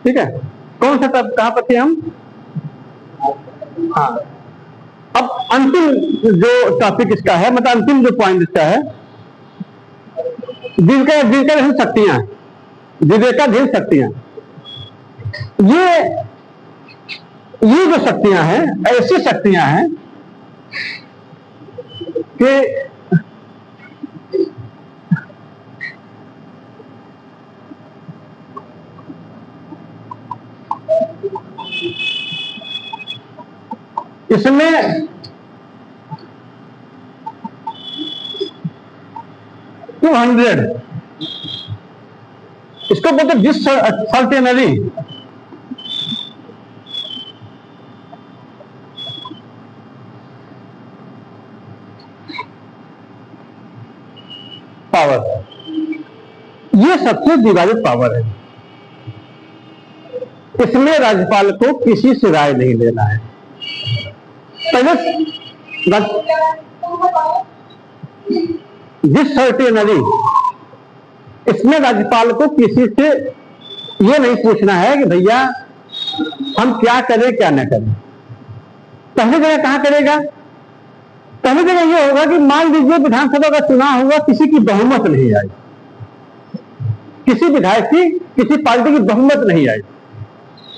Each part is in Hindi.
ठीक है, कौन सा तब कहां पर थे हम? हाँ, अब अंतिम जो टॉपिक इसका है, मतलब अंतिम जो पॉइंट इसका है, विवेकाधीन शक्तियां, विवेकाधीन शक्तियां, ये जो शक्तियां हैं, ऐसी शक्तियां हैं कि इसमें इसको बोलते डिसर्टेनरी पावर, ये सबसे डिवाइडेड पावर है। इसमें राज्यपाल को किसी से राय नहीं लेना है। डिसर्टेनरी, इसमें राज्यपाल को किसी से ये नहीं पूछना है कि भैया हम क्या करें क्या न करें। पहली जगह कहां करेगा? पहली जगह ये होगा कि मान लीजिए विधानसभा का चुनाव हुआ, किसी की बहुमत नहीं आई, किसी विधायक की, किसी पार्टी की बहुमत नहीं आई,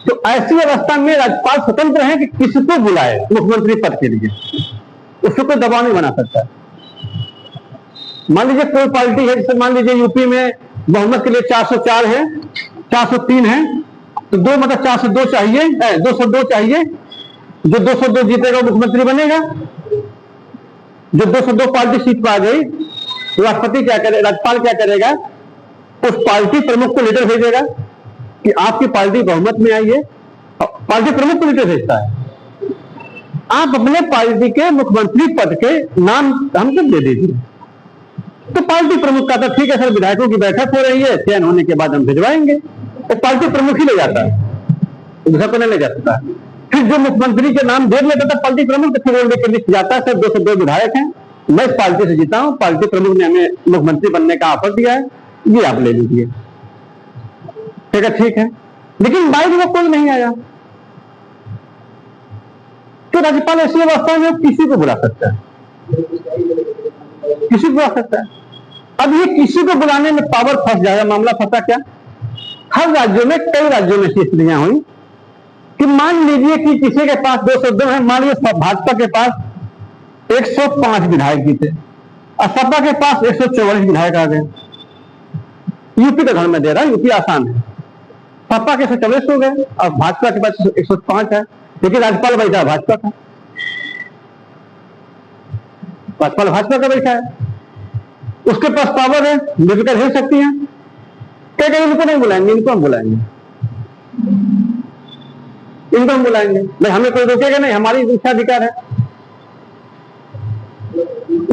तो ऐसी अवस्था में राज्यपाल स्वतंत्र है कि किसको बुलाए मुख्यमंत्री पद के लिए, उसको कोई दबाव नहीं बना सकता। मान लीजिए कोई पार्टी है, जैसे मान लीजिए यूपी में बहुमत के लिए 404 है, 403 है, तो दो मतलब 402 चाहिए, 202 चाहिए, जो 202 जीतेगा मुख्यमंत्री बनेगा। जो 202 पार्टी सीट पर आ गई, राष्ट्रपति क्या करे, राज्यपाल क्या करेगा, उस पार्टी प्रमुख को लेटर भेजेगा कि आपकी पार्टी बहुमत में आई है। पार्टी प्रमुख को लेटर भेजता है, आप अपने पार्टी के मुख्यमंत्री पद के नाम हमको दे दीजिए। तो पार्टी प्रमुख का था ठीक है सर, विधायकों की बैठक हो रही है, चयन होने के बाद हम भिजवाएंगे। तो पार्टी प्रमुख ही ले जाता है, दूसरा को नहीं ले जाता। फिर जो मुख्यमंत्री के नाम दे लेता था पार्टी प्रमुख, तो फिर लेकर लिस्ट जाता है, सर 202 विधायक हैं, मैं इस पार्टी से जीता हूं, पार्टी प्रमुख ने हमें मुख्यमंत्री बनने का ऑफर दिया है, ये आप ले लीजिए। ठीक है, लेकिन बाइक में कोई नहीं आया, तो राज्यपाल ऐसी अवस्था में किसी को बुला सकता है, किसी को बुला सकता है। अब ये किसी को बुलाने में पावर फंस जाएगा। मामला फंसा क्या? हर राज्यों में, कई राज्यों में स्थितियां हुई कि मान लीजिए कि किसी के पास 202 है, मान लीजिए भाजपा के पास 105 विधायक जीते और सपा के पास 144 विधायक आ गए। यूपी का घर में दे रहा है, यूपी आसान है। सपा के 144 हो गए और भाजपा के पास 105 है, लेकिन राज्यपाल बैठा भाजपा का, राज्यपाल भाजपा का बैठा है, उसके पास पावर है, विवेक हो सकती है। क्या इनको नहीं बुलाएंगे, इनको हम बुलाएंगे, इनको हम बुलाएंगे, भाई हमें कोई रोकेगा नहीं, हमारी इच्छाधिकार है।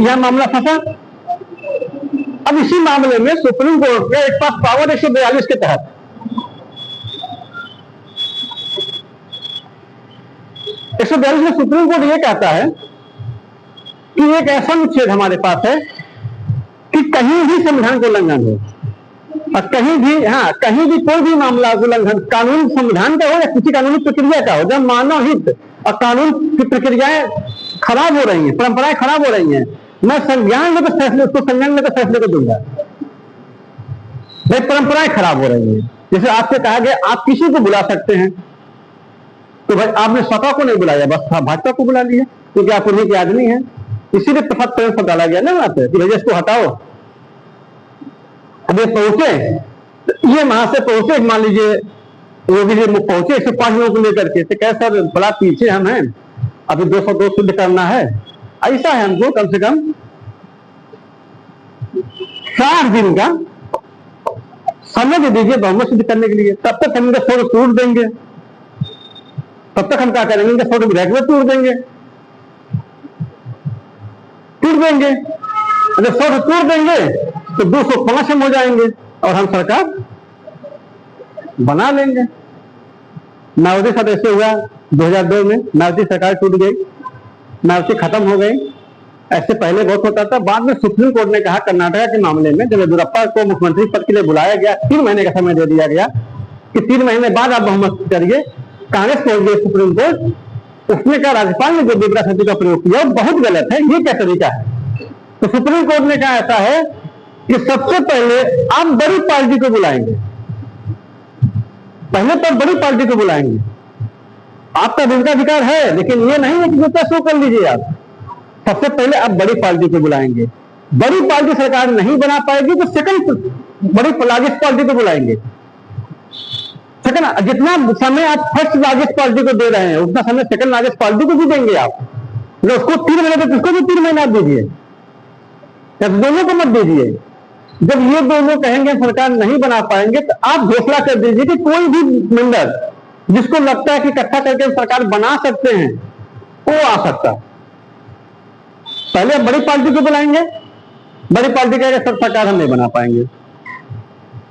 यह मामला फंसा। अब इसी मामले में सुप्रीम कोर्ट के एक पास पावर 142 के तहत 142 में सुप्रीम कोर्ट यह कहता है कि एक ऐसा अनुच्छेद हमारे पास है कि कहीं भी संविधान का उल्लंघन हो और कहीं भी कोई भी मामला उल्लंघन कानून संविधान का हो या किसी कानूनी प्रक्रिया का हो, जब मानव हित और कानून की प्रक्रियाएं खराब हो रही हैं, परंपराएं खराब हो रही हैं, मैं संज्ञान लेकर फैसले, उसको संज्ञान लेकर फैसले को दूंगा। भाई परंपराएं खराब हो रही हैं, जैसे आपसे कहा गया आप किसी को बुला सकते हैं, तो भाई आपने सपा को नहीं बुलाया, बस भाजपा को बुला लिया क्योंकि आप उन्हीं के आदमी हैं, इसीलिए प्रसाद प्रेम पर डाला गया ना वहां पे कि भैया इसको हटाओ। अब ये पहुंचे, ये वहां से पहुंचे, मान लीजिए योगी जी पहुंचे 105 लोगों को लेकर के, तो कैसा बड़ा पीछे हम हैं, अभी 202 सिद्ध करना है, ऐसा है हमको कम से कम 4 दिन का समय दे दीजिए बहुमत सिद्ध करने के लिए, तब तक हम इनका फोटो तोड़ देंगे, तब तक हम क्या करेंगे, इनका फोटो विधायक में तोड़ देंगे, अगर फोटो तोड़ देंगे तो 205 हम हो जाएंगे और हम सरकार बना लेंगे। मायावती साथ ऐसे हुआ 2002 में, मायावती सरकार टूट गई, मायावती खत्म हो गई। ऐसे पहले बहुत होता था, बाद में सुप्रीम कोर्ट ने कहा कर्नाटक के मामले में जब येदियुरप्पा को मुख्यमंत्री पद के लिए बुलाया गया, 3 महीने का समय दे दिया गया कि 3 महीने बाद आप बहुमत करिए। कांग्रेस पहुंच गई सुप्रीम कोर्ट, उसने कहा राज्यपाल ने जो विपरा शक्ति का प्रयोग किया वो बहुत गलत है, ये क्या तरीका है। तो सुप्रीम कोर्ट ने कहा ऐसा है कि सबसे पहले आप बड़ी पार्टी को बुलाएंगे, पहले तो बड़ी पार्टी को बुलाएंगे, आपका विमताधिकार है, लेकिन ये नहीं है कि विपरा शो कर लीजिए आप। सबसे पहले आप बड़ी पार्टी को बुलाएंगे, बड़ी पार्टी सरकार नहीं बना पाएगी तो सेकंड बड़ी लार्जेस्ट पार्टी को बुलाएंगे। सेकंड, जितना समय आप फर्स्ट लार्जेस्ट पार्टी को दे रहे हैं उतना समय सेकंड लार्जेस्ट पार्टी को भी देंगे आप। तो उसको 3 महीने तो उसको भी 3 महीने आप दीजिए, या दोनों को मत दीजिए। जब ये दोनों कहेंगे सरकार नहीं बना पाएंगे तो आप घोषणा कर दीजिए कि कोई भी मेंबर जिसको लगता है कि इकट्ठा करके सरकार बना सकते हैं वो आ सकता। पहले आप बड़ी पार्टी को बुलाएंगे, बड़ी पार्टी कहेगा सब सरकार हम नहीं बना पाएंगे,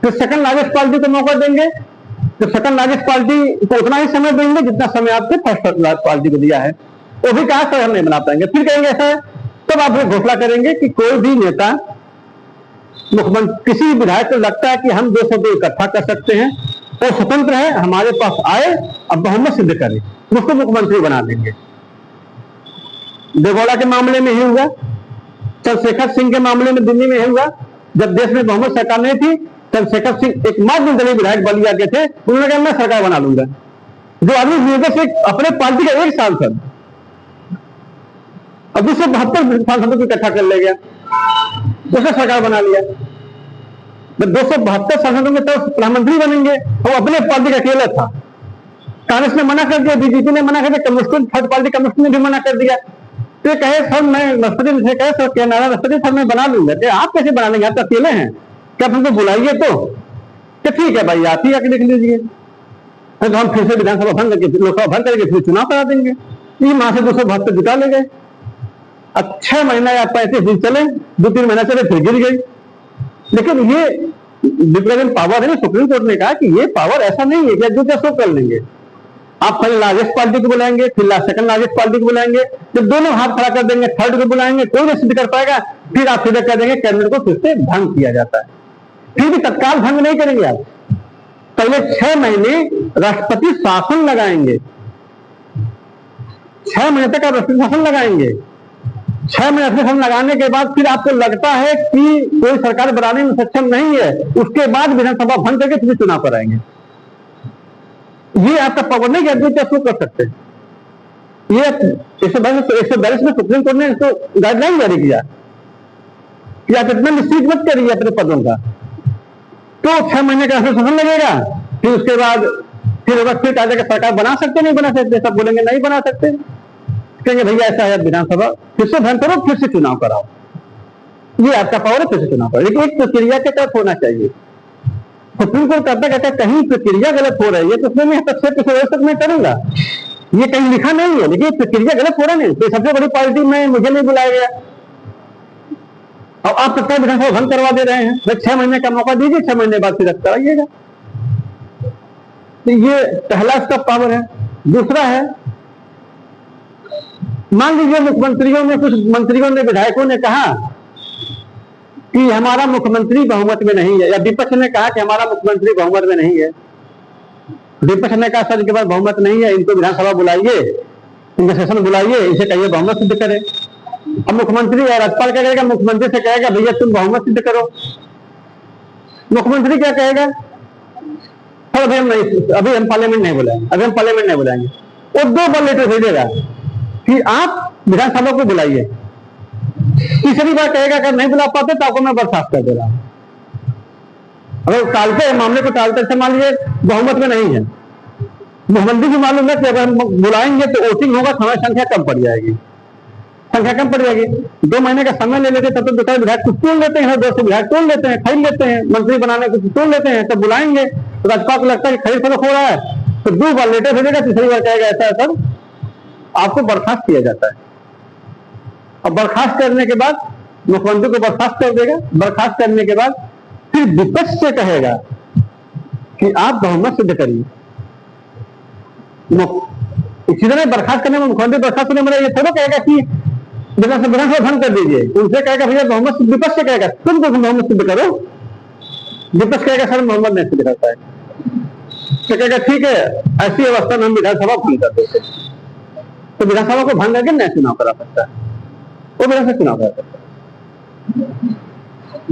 फिर सेकंड लार्जेस्ट पार्टी को मौका देंगे, तो सेकंड लार्जेस्ट पार्टी को उतना ही समय देंगे जितना समय आपने फर्स्ट पार्टी को दिया है, वो भी कहा सर हम नहीं बना पाएंगे। फिर कहेंगे ऐसा है, तब आप घोषणा करेंगे कि कोई भी नेता मुख्यमंत्री किसी विधायक को लगता है कि हम 200 को इकट्ठा कर सकते हैं और स्वतंत्र है, हमारे पास आए अब बहुमत सिद्ध करें, उसको मुख्यमंत्री बना देंगे। देगौड़ा के मामले में ही हुआ, चंद्रशेखर सिंह के मामले में दिल्ली में ही हुआ। जब देश में बहुमत सरकार नहीं थी, चंद्रशेखर सिंह एकमात्र निर्दलीय विधायक बलिया के थे, उन्होंने कहा मैं सरकार बना लूंगा। जो आदमी से अपने पार्टी का एक सांसद अब 272 सांसदों को इकट्ठा कर ले गया, उसने सरकार बना लिया। 272 सांसदों में तो प्रधानमंत्री बनेंगे, वो अपने पार्टी का अकेला था। कांग्रेस ने मना कर दिया, बीजेपी ने मना कर दिया, कम्युनिस्ट थर्ड पार्टी कम्युनिस्ट ने भी मना कर दिया। तो कहे सर मैं राष्ट्रपति से कहे सर क्या नारा राष्ट्रपति सर मैं बना लूंगा, क्या आप कैसे बना लेंगे, आप तो अकेले हैं, क्या तुमको बुलाइए तो ठीक है भाई आप ही आके लिख लीजिए, तो हम फिर से विधानसभा भंग करके लोकसभा भंग करके फिर चुनाव करा देंगे। ये माह से 272 जुटा ले गए। अब 6 महीना या 35 दिन चले, 2-3 महीना चले फिर गिर गई। लेकिन ये रिप्रेजेंट पावर है ना, सुप्रीम कोर्ट ने कहा कि ये पावर ऐसा नहीं है कि जो क्या सो कर लेंगे। आप पहले लार्जेस्ट पार्टी को बुलाएंगे, फिर सेकंड लार्जेस्ट पार्टी को बुलाएंगे, जब दोनों हाथ खड़ा कर देंगे थर्ड को बुलाएंगे, कोई नहीं सिद्ध कर पाएगा, फिर आप सीधे कह देंगे कैबिनेट को फिर से भंग किया जाता है। फिर भी तत्काल भंग नहीं करेंगे आप, पहले 6 महीने राष्ट्रपति शासन लगाएंगे, 6 महीने तक आप राष्ट्रपति शासन लगाएंगे। 6 महीने राष्ट्रपति शासन लगाने के बाद फिर आपको लगता है कि कोई सरकार बनाने में सक्षम नहीं है, उसके बाद विधानसभा भंग करके फिर चुनाव कराएंगे। ये आपका पावर नहीं है, कैसे कर सकते। ये 142 में सुप्रीम कोर्ट ने इसको गाइडलाइन जारी किया कि आप इतना निश्चित मत करिए अपने पदों का। तो 6 महीने का शासन लगेगा, फिर उसके बाद फिर कहा जाएगा सरकार बना सकते नहीं बना सकते, सब बोलेंगे नहीं बना सकते, कहेंगे भैया ऐसा है विधानसभा फिर से भंग करो, फिर से चुनाव कराओ। ये आपका पावर है, फिर से चुनाव करो, लेकिन एक प्रक्रिया के तहत होना चाहिए। सुप्रीम कोर्ट कहता कहीं प्रक्रिया गलत हो रही है तो उसमें मैं हस्तक्षेप में करूंगा, ये कहीं लिखा नहीं है, लेकिन प्रक्रिया गलत हो रहा नहीं। तो सबसे बड़ी पार्टी में मुझे नहीं बुलाया गया और आप तत्काल विधानसभा भंग करवा दे रहे हैं। भाई 6 महीने का मौका दीजिए, 6 महीने बाद फिर कराइएगा। तो ये पहला इसका पावर है। दूसरा है, मान लीजिए मुख्यमंत्रियों में कुछ मंत्रियों ने विधायकों ने कहा कि हमारा मुख्यमंत्री बहुमत में नहीं है, या विपक्ष ने कहा कि हमारा मुख्यमंत्री बहुमत में नहीं है। विपक्ष ने कहा सर इनके पास बहुमत नहीं है, इनको विधानसभा बुलाइए, इनका सेशन बुलाइए, इसे कहिए बहुमत सिद्ध करें। अब मुख्यमंत्री या राज्यपाल क्या कहेगा, मुख्यमंत्री से कहेगा भैया तुम बहुमत सिद्ध करो। मुख्यमंत्री क्या कहेगा, सर अभी हम नहीं, अभी हम पार्लियामेंट नहीं बुलाएंगे, अभी हम पार्लियामेंट नहीं बुलाएंगे। वो 2 बार लेटर भेजेगा कि आप विधानसभा को बुलाइए। तीसरी बार कहेगा अगर नहीं बुला पाते तो आपको मैं बर्खास्त कर दे रहा हूं। अगर टालते हैं मामले को, टालते से मान लीजिए बहुमत में नहीं है, मुख्यमंत्री को मालूम है कि अगर हम बुलाएंगे तो वोटिंग होगा, समय संख्या कम पड़ जाएगी, संख्या कम पड़ जाएगी। 2 महीने का समय ले लेते तब तो 2 विधायक कुछ तोड़ लेते हैं, 200 विधायक तोड़ लेते हैं, खरीद लेते हैं, मंत्री बनाने को तोड़ लेते हैं, तब बुलाएंगे तो राज्यपाल को लगता है कि खरीद फरोख हो रहा है, तो 2 बार लेटर भेजेगा, तीसरी बार कहेगा ऐसा सर आपको बर्खास्त किया जाता है। और बर्खास्त करने के बाद मुख्यमंत्री को बर्खास्त कर देगा। बर्खास्त करने के बाद फिर विपक्ष से कहेगा कि आप बहुमत सिद्ध करिए। इसी तरह बर्खास्त करने में मुख्यमंत्री बर्खास्त करने में ये थोड़ा कहेगा कि विधानसभा भंग कर दीजिए, उनसे कहेगा भैया बहुमत, विपक्ष से कहेगा तुम तो बहुमत सिद्ध करो, विपक्ष कहेगा सर मोहम्मद नहीं सिद्ध करता है। तो कहेगा ठीक है, ऐसी अवस्था में हम विधानसभा भंग कर देते हैं। तो विधानसभा को भंग करके नहीं चुनाव करा सकता है, वो विधानसभा चुनाव करा सकता है।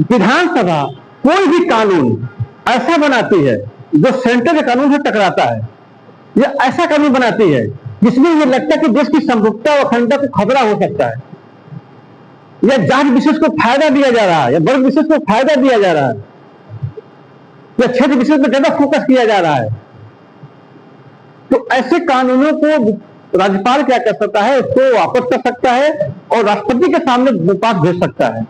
विधानसभा कोई भी कानून ऐसा बनाती है जो सेंटर के कानून से टकराता है, या ऐसा कानून बनाती है जिसमें ये लगता है कि देश की संप्रभुता और अखंडता को खतरा हो सकता है, या जाति विशेष को फायदा दिया जा रहा है, या वर्ग विशेष को फायदा दिया जा रहा है, या क्षेत्र विशेष पर ज्यादा फोकस किया जा रहा है, तो ऐसे कानूनों को राज्यपाल क्या कर सकता है, उसको वापस कर सकता है और राष्ट्रपति के सामने पास भेज सकता है।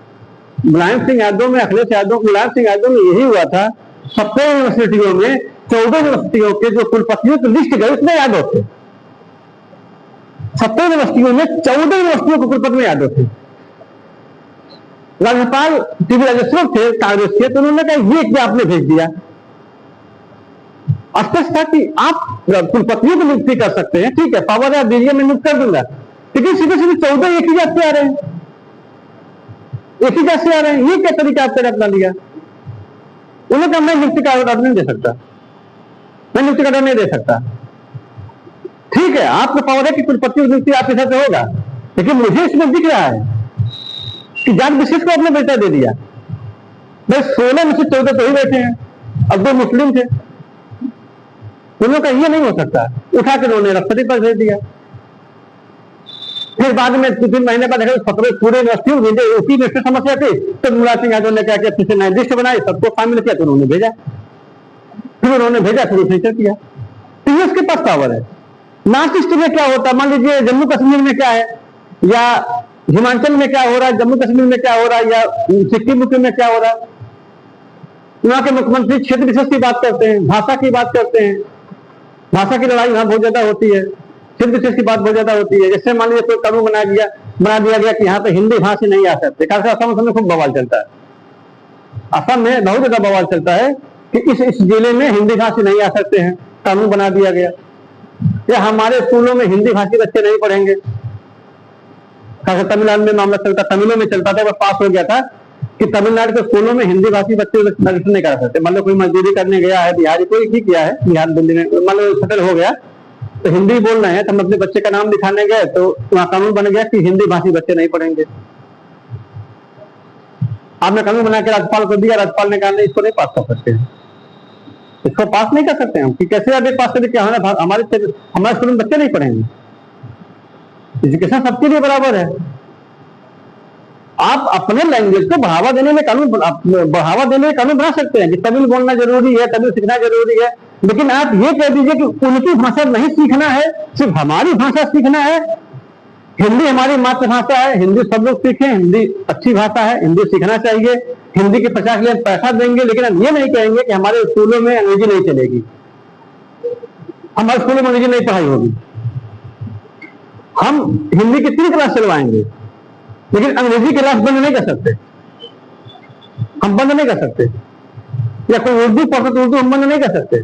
मुलायम सिंह यादव में, अखिलेश यादव, मुलायम सिंह यादव में यही हुआ था। 17 यूनिवर्सिटियों में 14 यूनिवर्सिटियों के जो कुलपतियों की लिस्ट गई उसमें यादव थे। 17 यूनिवर्सिटियों में 14 यूनिवर्सिटियों के कुलपति में यादव थे। राज्यपाल टीवी राजेश्वर थे कांग्रेस के, तो उन्होंने कहा ये क्या आपने भेज दिया। स्पष्ट था कि आप कुलपतियों की नियुक्ति कर सकते हैं, ठीक है, पावर आप दीजिए, मैं नियुक्त कर दूंगा, लेकिन सीधे सीधे 14 एक ही जात से आ रहे हैं, एक ही जात से आ रहे हैं, ये क्या तरीका आपने अपना लिया। उन्होंने कहा मैं नियुक्ति का ऑर्डर नहीं दे सकता, मैं नियुक्ति का ऑर्डर नहीं दे सकता। ठीक है, आपको पावर है कि कुलपति की नियुक्ति आपके साथ होगा, लेकिन मुझे इसमें दिख रहा है कि जात विशेष को अपने बेटा दे दिया। भाई 16 में से 14 तो ही बैठे हैं, अब 2 मुस्लिम थे। उन्होंने कहा ये नहीं हो सकता, उठा के उन्होंने राष्ट्रपति पर भेज दिया। फिर बाद में 2-3 महीने बाद देखा 17 पूरे यूनिवर्सिटी उसी में समस्या थी, तो मुलायम सिंह यादव ने क्या किया, फिर से नई लिस्ट बनाई, सबको शामिल किया, तो उन्होंने भेजा, फिर उन्होंने भेजा, फिर उसने किया। तो ये उसके पास पावर है। नॉर्थ ईस्ट में क्या होता है, मान लीजिए जम्मू कश्मीर में क्या है, या हिमाचल में क्या हो रहा है, जम्मू कश्मीर में क्या हो रहा है, या सिक्किम में क्या हो रहा है, वहां के मुख्यमंत्री क्षेत्र विशेष की बात करते हैं, भाषा की बात करते हैं, भाषा की लड़ाई वहां बहुत ज्यादा होती है, क्षेत्र विशेष की बात बहुत ज्यादा होती है। जैसे मान लीजिए कोई कानून बना दिया गया कि यहाँ पे हिंदी भाषी नहीं आ सकते, खासकर असम में खूब बवाल चलता है। असम में बहुत ज्यादा बवाल चलता है कि इस जिले में हिंदी भाषी नहीं आ सकते हैं, कानून बना दिया गया, या हमारे स्कूलों में हिंदी भाषी बच्चे नहीं पढ़ेंगे। खासकर तमिलनाडु में मामला चलता, तमिलों में चलता था, बस पास हो गया था कि तमिलनाडु के स्कूलों में हिंदी भाषी बच्चे रजिस्टर नहीं करा सकते। मान लो कोई मजदूरी करने गया है, बिहारी कोई भी किया है, बिहार दिल्ली में मान लो सेटल हो गया, तो हिंदी बोलना है, तो हम अपने बच्चे का नाम लिखाने गए तो वहां कानून बन गया कि हिंदी भाषी बच्चे नहीं पढ़ेंगे। आपने कानून बना के राज्यपाल को दिया, राज्यपाल ने कहा नहीं इसको नहीं पास कर सकते, इसको पास नहीं कर सकते हम, कि कैसे अभी पास करें, हमारे स्कूल में बच्चे नहीं पढ़ेंगे। एजुकेशन सबके लिए बराबर है। आप अपने लैंग्वेज को बढ़ावा देने में कानून बना सकते हैं कि तमिल बोलना जरूरी है, तमिल सीखना जरूरी है, लेकिन आप ये कह दीजिए कि उनकी भाषा नहीं सीखना है, सिर्फ हमारी भाषा सीखना है। हिंदी हमारी मातृभाषा है, हिंदी सब लोग सीखें, हिंदी अच्छी भाषा है, हिंदी सीखना चाहिए, हिंदी के प्रचार के लिए पैसा देंगे, लेकिन हम ये नहीं कहेंगे कि हमारे स्कूलों में अंग्रेजी नहीं चलेगी, हमारे स्कूलों में अंग्रेजी नहीं पढ़ाई होगी। हम हिंदी की 3 क्लास चलवाएंगे, लेकिन अंग्रेजी क्लास बंद नहीं कर सकते, हम बंद नहीं कर सकते, या कोई उर्दू पढ़ता तो उर्दू हम बंद नहीं कर सकते।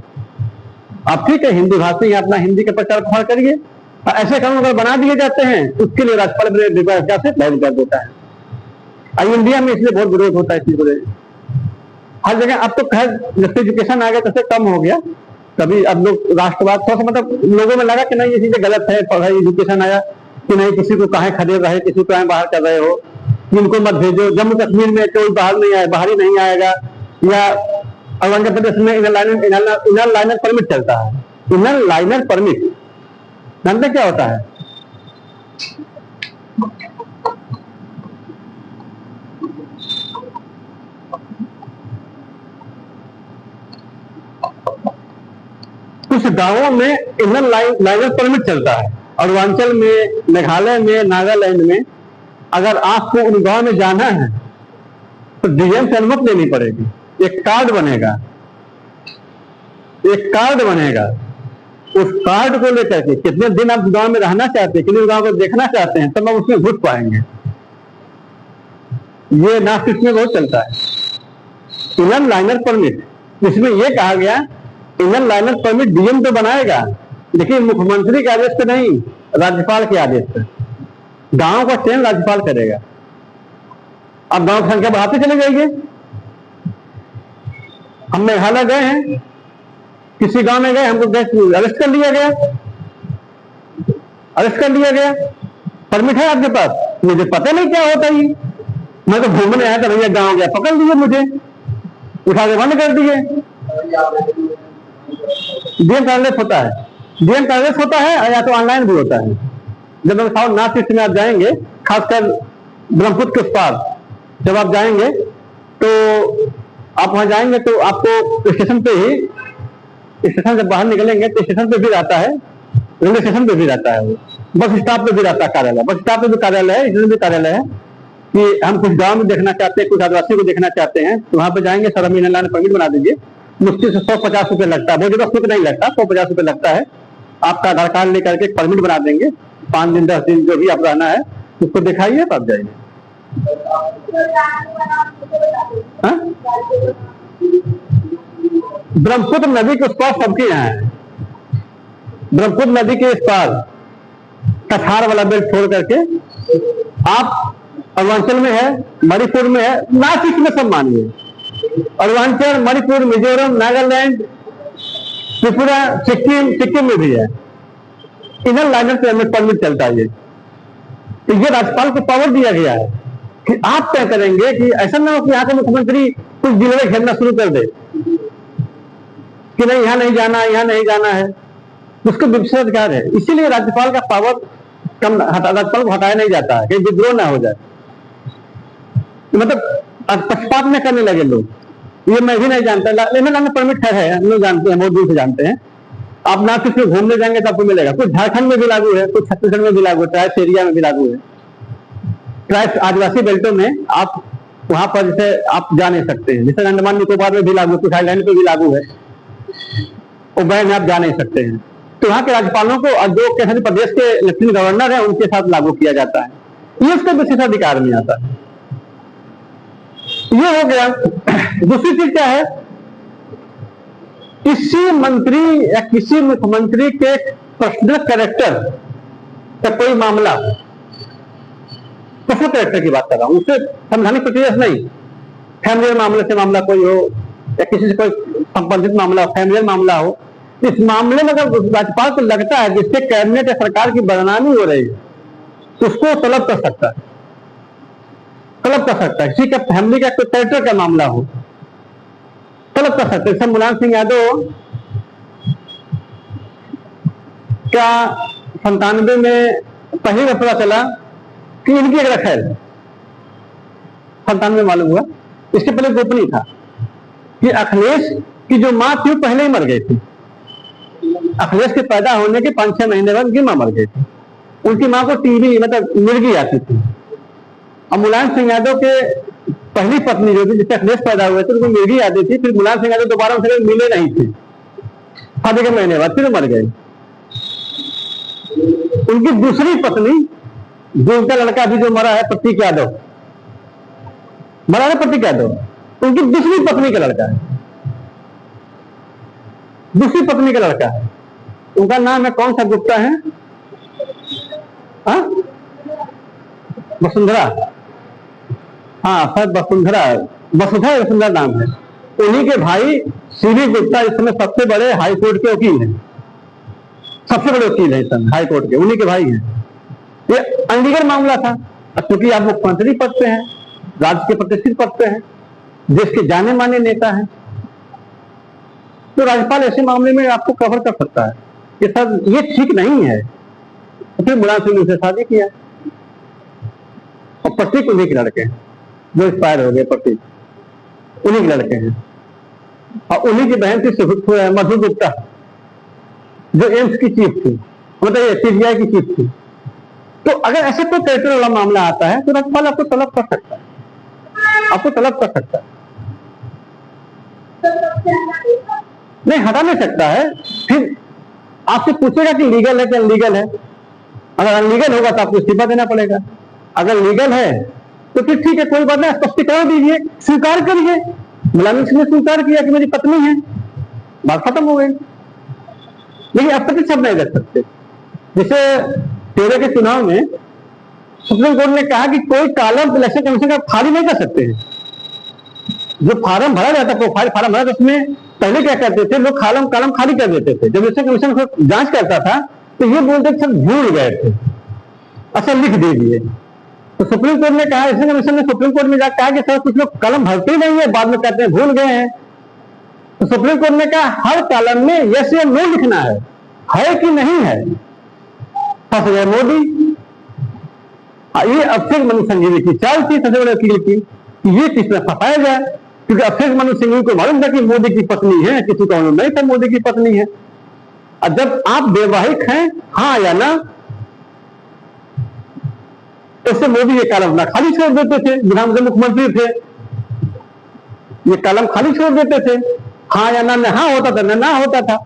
आप ठीक है हिंदी भाषी अपना हिंदी का प्रचार प्रसार करिए। ऐसे कानून अगर बना दिए जाते हैं उसके लिए राज्यपाल से बैन कर देता है। और इंडिया में इसलिए बहुत विरोध होता है इसी को, हर जगह। अब तो खैर जैसे एजुकेशन आ गया तैसे कम हो गया, कभी अब लोग राष्ट्रवाद थोड़ा सा मतलब लोगों में लगा कि नहीं ये चीजें गलत है, पढ़ाई एजुकेशन आया कि नहीं किसी को कहाँ खदेड़ रहे, किसी को कहाँ बाहर कर रहे हो, इनको मत भेजो। जम्मू कश्मीर में कोई बाहर नहीं आए, बाहरी नहीं आएगा, या अरुणाचल प्रदेश में इनर लाइनर परमिट चलता है। इनर लाइनर परमिट जानते क्या होता है? कुछ गांवों में इनर लाइनर परमिट चलता है। अरुणाचल में, मेघालय में, नागालैंड में अगर आपको उन गांव में जाना है तो डीएम से अनुमति लेनी पड़ेगी। एक कार्ड बनेगा, एक कार्ड बनेगा, उस कार्ड को लेकर के कितने दिन आप गांव में रहना चाहते हैं, कितने गांव को देखना चाहते हैं, तब आप उसमें घुस पाएंगे। ये नॉर्थ ईस्ट में बहुत चलता है इनर लाइनर परमिट, जिसमें यह कहा गया इनर लाइनर परमिट डीएम तो बनाएगा, लेकिन मुख्यमंत्री के आदेश पे नहीं, राज्यपाल के आदेश पे। गांव का चयन राज्यपाल करेगा। अब गांव की संख्या बढ़ाते चले जाइए। हम मेघालय गए हैं, किसी गांव में गए, हमको गए, अरेस्ट कर लिया गया, अरेस्ट कर लिया गया। परमिट है आपके पास? मुझे पता नहीं क्या होता ये, मैं तो घूमने आया था भैया, गांव गया, पकड़ लिए मुझे, उठा के बंद कर दिए। डीएम कार्यालय होता है, डीएम कार्यालय होता है, या तो ऑनलाइन भी होता है। जब हम नॉर्थ ईस्ट में आप जाएंगे, खासकर ब्रह्मपुत्र के उस पार जब आप जाएंगे, तो आप वहां जाएंगे तो आपको स्टेशन पे ही, स्टेशन से बाहर निकलेंगे तो स्टेशन पे भी रहता है, रेलवे स्टेशन पे भी रहता है, वो बस स्टॉप पे भी रहता है कार्यालय, बस स्टॉप पे भी कार्यालय है, स्टेशन भी कार्यालय है। कि हम कुछ गांव में देखना चाहते हैं, कुछ आदिवासी को देखना चाहते हैं, तो वहां पे जाएंगे, सर अमीन अल्लाह ने परमिट बना दीजिए, मुश्किल से 150 रुपये लगता है, बहुत ज्यादा शुल्क नहीं लगता, 150 रुपये लगता है। आपका आधार कार्ड लेकर के परमिट बना देंगे, 5 दिन 10 दिन जो भी आप रहना है उसको दिखाइए, तो आप जाइए। ब्रह्मपुत्र नदी के उस पार सबके यहाँ है, ब्रह्मपुत्र नदी के इस पार कछार वाला बेल्ट छोड़ करके आप अरुणाचल में है, मणिपुर में है, नॉर्थ ईस्ट में सब मानिए, अरुणाचल, मणिपुर, मिजोरम, नागालैंड, त्रिपुरा, सिक्किम में भी है, इनर लाइनर परमिट चलता है। तो ये राज्यपाल को पावर दिया गया है कि आप तय करेंगे कि ऐसा ना हो कि यहाँ के मुख्यमंत्री कुछ जिले में घेरना शुरू कर दे कि नहीं यहाँ नहीं जाना, यहाँ नहीं जाना है, उसको विशेष अधिकार है। इसीलिए राज्यपाल का पावर कम, राज्यपाल को हटाया नहीं जाता है कि विद्रोह ना हो जाए, मतलब पक्षपात में करने लगे लोग। ये मैं भी नहीं जानता, लेकिन परमिट है, हम लोग जानते हैं, बहुत दूर से जानते हैं। आप ना किसी घूमने जाएंगे तो आपको मिलेगा, कुछ झारखंड में भी लागू है, कुछ छत्तीसगढ़ में भी लागू है, ट्राइब्स एरिया में भी लागू है, ट्राइब्स आदिवासी बेल्टों में आप वहां पर जैसे आप जा नहीं सकते हैं, जैसे अंडमान निकोबार में भी लागू है, कुछ आइलैंड पे भी लागू है, वो बैन आप जा नहीं सकते हैं। तो वहां के राज्यपालों को और जो केंद्रीय प्रदेश के लेफ्टिनेंट गवर्नर है उनके साथ लागू किया जाता है, ये उसके विशेषाधिकार में आता है। ये हो गया। दूसरी चीज क्या है, किसी मंत्री या किसी मुख्यमंत्री के पर्सनल कैरेक्टर का कोई मामला, पर्सनल कैरेक्टर की बात कर रहा हूं, उससे समझाने की प्रक्रिया नहीं, फैमिलियल मामले से मामला कोई हो या किसी से कोई संबंधित मामला हो, फैमिलियल मामला हो, इस मामले में अगर राज्यपाल को लगता है कि इससे कैबिनेट या सरकार की बदनामी हो रही है, उसको तलब कर सकता है, तलब कर सकता है। किसी का फैमिली का कोई कैरेक्टर का मामला हो, तलब कर सकते हैं। मुलायम सिंह यादव क्या 97 में पहली बार पता चला कि इनकी एक रखेल, 97 में मालूम हुआ, इसके पहले गोपनीय था कि अखिलेश की जो मां थी वो पहले ही मर गई थी, अखिलेश के पैदा होने के 5-6 महीने बाद उनकी मां मर गई थी, उनकी मां को टीबी मतलब मिर्गी आती थी। अब मुलायम सिंह यादव के पहली पत्नी जो थी जिससे अखिलेश पैदा हुए थे उनको मिर्गी आती थी, फिर मुलायम सिंह यादव दोबारा उनसे मिले नहीं थे, शादी के महीने बाद फिर मर गए। उनकी दूसरी पत्नी जो उनका लड़का भी जो मरा है, प्रतीक यादव मरा है, प्रतीक यादव उनकी दूसरी पत्नी का लड़का है, दूसरी पत्नी का लड़का है, उनका नाम है कौन सा गुप्ता है, वसुंधरा, हाँ सर वसुंधरा नाम है। उन्हीं के भाई सीबी गुप्ता इस समय सबसे बड़े हाई कोर्ट के वकील हैं, सबसे बड़े वकील हैं इस समय हाई कोर्ट के, उन्हीं के भाई हैं। ये अनलीगल मामला था, क्योंकि आप मुख्यमंत्री पद पे हैं, राज्य के प्रतिष्ठित पद पे हैं, देश के जाने माने नेता हैं, तो राज्यपाल ऐसे मामले में आपको कवर कर सकता है कि सर ये ठीक नहीं है। तो फिर मुलायम सिंह ने उनसे शादी किया और प्रतीक उन्हीं के लड़के हैं जो एक्सपायर हो गए, प्रतीक उन्हीं के लड़के हैं। और उन्हीं की बहन थी मधु गुप्ता जो एम्स की चीफ थी, मतलब सीबीआई की चीफ थी। तो अगर ऐसे कोई कैरेक्टर वाला मामला आता है तो राज्यपाल आपको तलब कर सकता है, आपको तलब कर सकता है, नहीं हटा नहीं सकता है। फिर आपसे पूछेगा कि लीगल है कि अनलीगल है, अगर अनलीगल होगा तो आपको इस्तीफा देना पड़ेगा, अगर लीगल है तो फिर ठीक है, कोई बात नहीं, स्पष्टीकरण दीजिए, स्वीकार करिए। मुलायम सिंह ने स्वीकार किया कि मेरी पत्नी है, बात खत्म हो गई। लेकिन आपत्ति सब नहीं रख सकते। जैसे 13 के चुनाव में सुप्रीम कोर्ट ने कहा कि कोई कॉलम इलेक्शन कमीशन का खाली नहीं कर सकते हैं। जो फार्म भरा जाता है, प्रोफाइल फार्म भरा, उसमें पहले क्या करते थे लोग, कलम खाली कर देते थे। जब इलेक्शन कमीशन को जांच करता था तो ये बोलते थे भूल गए थे, अच्छा लिख दीजिए। तो सुप्रीम कोर्ट ने कहा, इलेक्शन कमीशन ने सुप्रीम कोर्ट में जाकर कहा कि सर कुछ लोग कलम भरते नहीं है, बाद में कहते हैं भूल गए हैं। तो सुप्रीम कोर्ट ने कहा हर कॉलम में यस या नो लिखना है कि नहीं है। फंस गए मोदी। ये अभिषेक मनु सिंघवी की चाल थी सबसे बड़े वकील की, ये किस में फंसाया जाए, क्योंकि अभिषेक मनु सिंघवी को मालूम था कि मोदी की पत्नी है, किसी को मालूम नहीं था मोदी की पत्नी है। और जब आप वैवाहिक हैं, हाँ या ना, इससे मोदी ये कॉलम ना खाली छोड़ देते थे। विधानसभा मुख्यमंत्री थे, ये कॉलम खाली छोड़ देते थे, हाँ या ना, हाँ होता था ना होता था,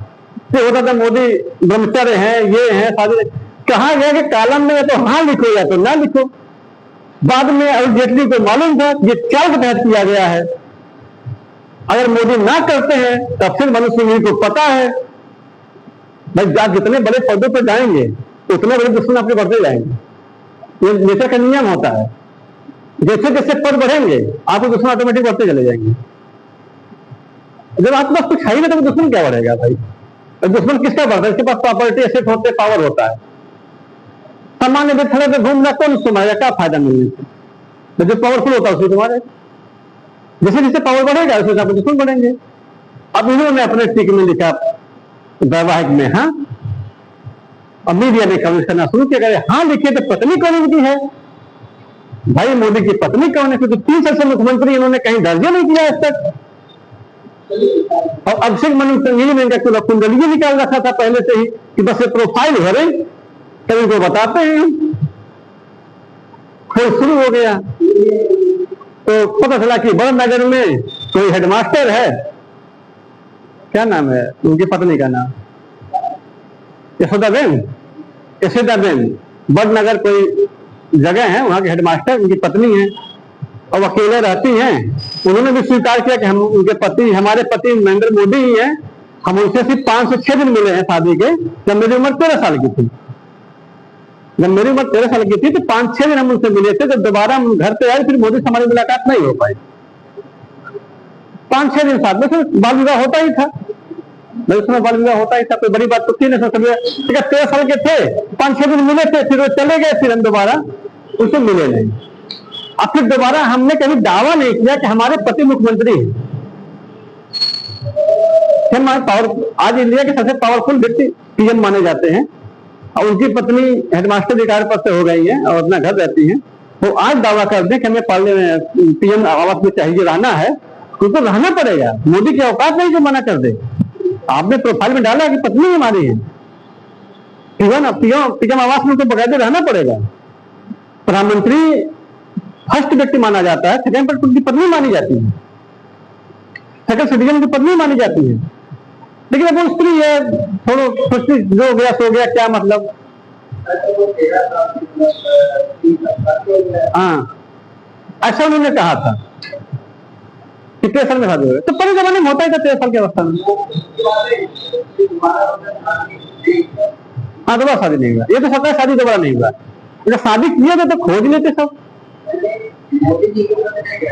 फिर होता था मोदी ब्रह्मचर्य है, ये है शादी। कहा गया कि कॉलम में या तो हाँ लिखो या तो ना लिखो। बाद में अरुण जेटली को मालूम था ये चाल के तहत किया गया है, अगर मोदी ना करते हैं तो फिर मनु सिंघवी को पता है भाई आप जितने बड़े पदों पर जाएंगे उतने बड़े दुश्मन आपके बढ़ते जाएंगे। ये नेता का नियम होता है, जैसे जैसे पद बढ़ेंगे आपको दुश्मन ऑटोमेटिक बढ़ते चले जाएंगे। जब आपके पास कुछ है ही नहीं तो दुश्मन क्या बढ़ेगा भाई? दुश्मन किसका बढ़ता है? इसके पास प्रॉपर्टी एसेट होते, पावर होता है। सामान्य व्यक्ति पे घूमना कौन सुनाएगा, क्या फायदा मिलने से? जो पावरफुल होता है उसे तुम्हारे, जैसे जैसे पावर बढ़ेगा उसे आपको दुश्मन बढ़ेंगे। अब इन्होंने अपने टिक में लिखा वैवाहिक में हाँ, अब मीडिया ने कवरेज करना शुरू किया, हाँ लिखे तो पत्नी कौन इनकी है? भाई मोदी की पत्नी कौन है? क्योंकि 3 साल से मुख्यमंत्री इन्होंने कहीं दर्ज नहीं किया आज तक। और अभिषेक मनु सिंघवी ने इनका कुंडली निकाल रखा था पहले से ही कि बस ये प्रोफाइल भरे कभी को बताते हैं। फिर शुरू हो गया तो पता चला कि बड़नगर में कोई हेडमास्टर है, क्या नाम है उनकी पत्नी का नाम? यशोदाबेन। बड़नगर कोई जगह है, वहां के हेडमास्टर उनकी पत्नी है और अकेले रहती हैं। उन्होंने भी स्वीकार किया कि हम उनके पति, हमारे पति नरेंद्र मोदी ही हैं, हम उनसे सिर्फ 5 से 6 दिन मिले हैं शादी के, जब मेरी उम्र 13 साल की थी। जब मेरी उम्र 13 साल की थी तो 5-6 दिन हम उनसे मिले थे। जब दोबारा हम घर पे आए फिर मोदी से हमारी मुलाकात नहीं हो पाई। 5-6 दिन साथ में फिर बाल विवाह होता ही था, उसमें बाल विवाह होता ही था, कोई बड़ी बात तो थी नहीं। 13 साल के थे, 5-6 दिन मिले थे, फिर वो चले गए, फिर हम दोबारा उनसे मिले नहीं। अब फिर दोबारा हमने कभी दावा नहीं किया कि हमारे पति मुख्यमंत्री हैं। हमारे पावर आज इंडिया के सबसे पावरफुल व्यक्ति पीएम माने जाते हैं और उनकी पत्नी हेडमास्टर रिटायर पर से हो गई है और अपना घर रहती हैं। वो आज दावा कर दें कि हमें पीएम आवास में चाहिए रहना है, उनको रहना पड़ेगा। मोदी की औकात नहीं जो मना कर दे। आपने प्रोफाइल में डाला कि पत्नी हमारी है, पीएम आवास में उनको बकायदे रहना पड़ेगा। प्रधानमंत्री फर्स्ट व्यक्ति माना जाता है, सेकंड पर उनकी पत्नी मानी जाती है, सेकंड सिटीजन की पत्नी मानी जाती है। लेकिन अब वो स्त्री है, थोड़ा सोचती जो गया सो गया, क्या मतलब। हाँ ऐसा उन्होंने कहा था कि 13 साल में शादी हो गई, तो पहले जमाने में होता ही था 13 साल की अवस्था में। हाँ दोबारा शादी नहीं हुआ, ये तो सबका शादी दोबारा नहीं हुआ। अगर शादी किया तो खोज लेते सब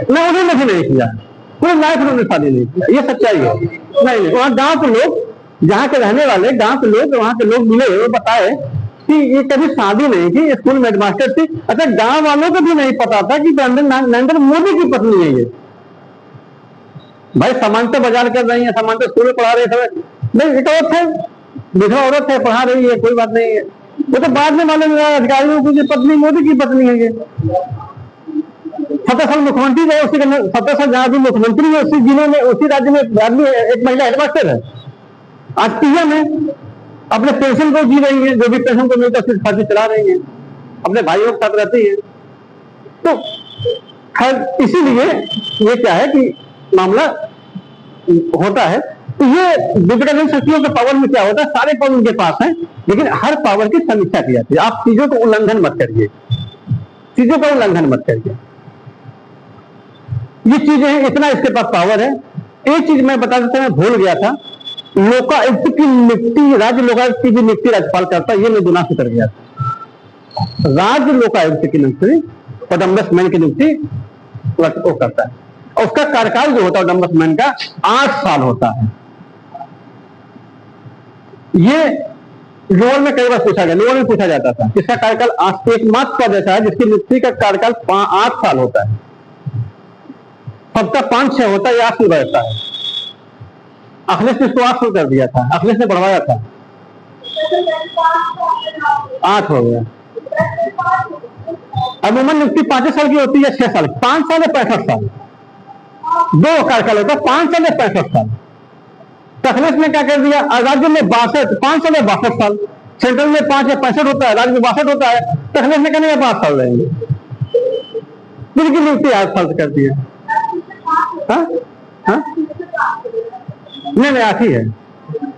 ना, उन्होंने भी नहीं किया, पूरे लाइफ उन्होंने शादी नहीं किया, ये सच्चाई है। नहीं, वहाँ गांव के लोग, जहाँ के रहने वाले गांव के लोग, वहाँ के लोग मिले, वो बताए कि ये कभी शादी नहीं की, स्कूल में हेडमास्टर थी। अच्छा गांव वालों को भी नहीं पता था कि नरेंद्र मोदी की पत्नी है ये। भाई समानता बाजार कर रही है, समानता स्कूल में पढ़ा रही है, नहीं एक औरत है, विधवा औरत है, पढ़ा रही है, कोई बात नहीं है। वो तो बाद में मालूम अधिकारियों की पत्नी मोदी की पत्नी है ये। 17 साल मुख्यमंत्री रहे, उसी 17 साल जहां भी मुख्यमंत्री है उसी जिले में, उसी राज्य में आदमी एक महिला हेडमास्टर है, आज पीएम है, अपने पेंशन को जी रही है, जो भी पेंशन को मिलता है सिर्फ शादी चला रही है, अपने भाइयों के साथ रहती है। तो खैर इसीलिए ये क्या है कि मामला होता है। तो ये विघटन शक्तियों के पावर में क्या होता है, सारे पावर उनके पास है, लेकिन हर पावर की समीक्षा की जाती है। आप चीजों को उल्लंघन मत करिए, चीजों का उल्लंघन मत करिए। ये चीजें हैं, इतना इसके पास पावर है। एक चीज मैं बता देता, मैं भूल गया था, लोकायुक्त की नियुक्ति, राज्य लोकायुक्त की भी नियुक्ति राज्यपाल करता, ये मैं गुनाह से कर गया था। राज्य लोकायुक्त की नियुक्ति और ऑम्बड्समैन की नियुक्ति वो करता है, और उसका कार्यकाल जो होता है ऑम्बड्समैन का 8 साल होता है। ये लोअर में कई बार पूछा गया, लोअर में पूछा जाता था। इसका कार्यकाल एकमात्र पद ऐसा है जिसकी नियुक्ति का कार्यकाल 8 साल होता है। सबका 5-6 होता है, 8 साल बैठता है। अखिलेश ने इसको 8 साल कर दिया था, अखिलेश ने बढ़वाया था, 8 हो गया। अमूमन नियुक्ति 5 साल की होती है, 6 साल, 5 साल या 65 साल, 2 कार्यकाल होता है, 5 साल या 65 साल। अखिलेश ने क्या कर दिया, राज्य में 62, 5 साल या 62 साल, सेंट्रल में 5 या 65 होता है, राज्य में 62 होता है। अखिलेश ने कहने 5 साल रहेंगे, जिनकी नियुक्ति 8 साल से कर दिया। नहीं 8 ही है,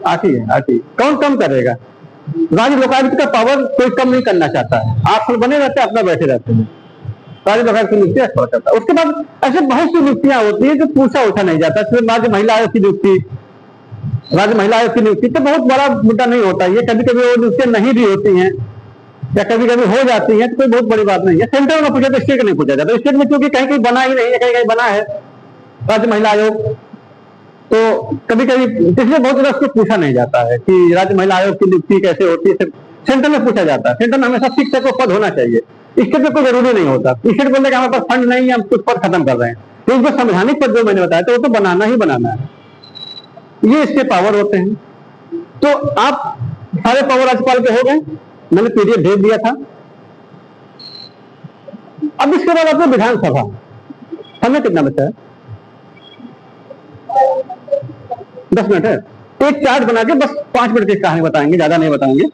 8 ही है, 8 ही। कौन कम करेगा? राज्य लोकायुक्त का पावर कोई कम नहीं करना चाहता है, 8 साल बने रहते हैं, अपना बैठे रहते हैं। राज्य लोकायुक्त की नियुक्ति 8 साल करता है। उसके बाद ऐसे बहुत सी नियुक्तियां होती है जो पूछा उठा नहीं जाता। राज्य महिला आयोग की नियुक्ति, राज्य महिला आयोग की नियुक्ति तो बहुत बड़ा मुद्दा नहीं होता है। कभी कभी वो नियुक्तियां नहीं भी होती हैं या कभी कभी हो जाती हैं, तो कोई बहुत बड़ी बात नहीं है। सेंटर में पूछा तो स्टेट का नहीं पूछा जाता। स्टेट में क्योंकि कहीं कहीं बना ही नहीं है, कहीं कहीं बना है राज्य महिला आयोग, तो कभी कभी इसलिए बहुत ज्यादा उसको पूछा नहीं जाता है कि राज्य महिला आयोग की नियुक्ति कैसे होती है। सेंटर में पूछा जाता है। सेंटर में हमेशा शिक्षक को पद होना चाहिए, स्टेट में कोई जरूरी नहीं होता। स्टेट बोलते कि हमारे पास फंड नहीं है, हम कुछ पद खत्म कर रहे हैं, तो जो संवैधानिक पद जो मैंने बताया तो वो तो बनाना ही बनाना है, ये इसके पावर होते हैं। तो आप सारे पावर राज्यपाल के हो गए, मैंने पीडीएफ भेज दिया था। अब इसके बाद आपको विधानसभा, समय कितना बचा है? 10 मिनट है। एक चार्ट बना के बस 5 मिनट की कहानी बताएंगे, ज्यादा नहीं बताएंगे।